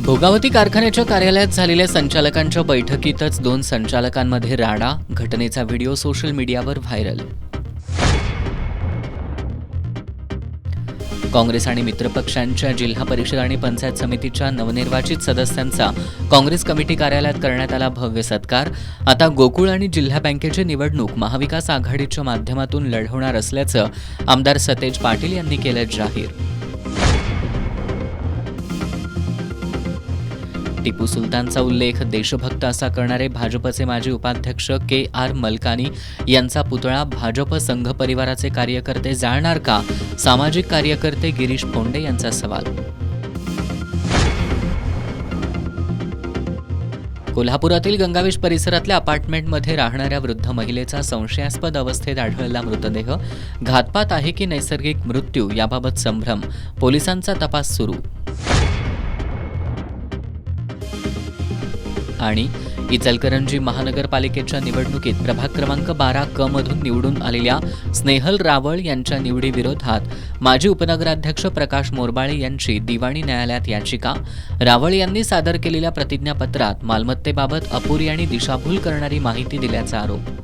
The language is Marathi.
भोगावती कारखान्याच्या कार्यालयात झालेल्या संचालकांच्या बैठकीतच 2 संचालकांमध्ये राडा. घटनेचा व्हिडिओ सोशल मीडियावर व्हायरल. काँग्रेस आणि मित्रपक्षांच्या जिल्हा परिषद आणि पंचायत समितीच्या नवनिर्वाचित सदस्यांचा काँग्रेस कमिटी कार्यालयात करण्यात आला भव्य सत्कार. आता गोकुळ आणि जिल्हा बँकेची निवडणूक महाविकास आघाडीच्या माध्यमातून लढवणार असल्याचं आमदार सतेज पाटील यांनी केलं जाहीर. टिपू सुलतानचा उल्लेख देशभक्त असा करणारे भाजपचे माजी उपाध्यक्ष के.आर. मलकानी यांचा पुतळा भाजप संघ परिवाराचे कार्यकर्ते जाळणार का? सामाजिक कार्यकर्ते गिरीश फोंडे यांचा सवाल. कोल्हापुरातील गंगावेश परिसरातल्या अपार्टमेंटमध्ये राहणाऱ्या वृद्ध महिलेचा संशयास्पद अवस्थेत आढळलेला मृतदेह घातपात आहे की नैसर्गिक मृत्यू याबाबत संभ्रम. पोलिसांचा तपास सुरू. आणि इचलकरंजी महानगरपालिकेच्या निवडणुकीत प्रभाग क्रमांक 12 क मधून निवडून आलेल्या स्नेहल रावळ यांच्या निवडीविरोधात माजी उपनगराध्यक्ष प्रकाश मोरबाळे यांची दिवाणी न्यायालयात याचिका. रावळ यांनी सादर केलेल्या प्रतिज्ञापत्रात मालमत्तेबाबत अपुरी आणि दिशाभूल करणारी माहिती दिल्याचा आरोप.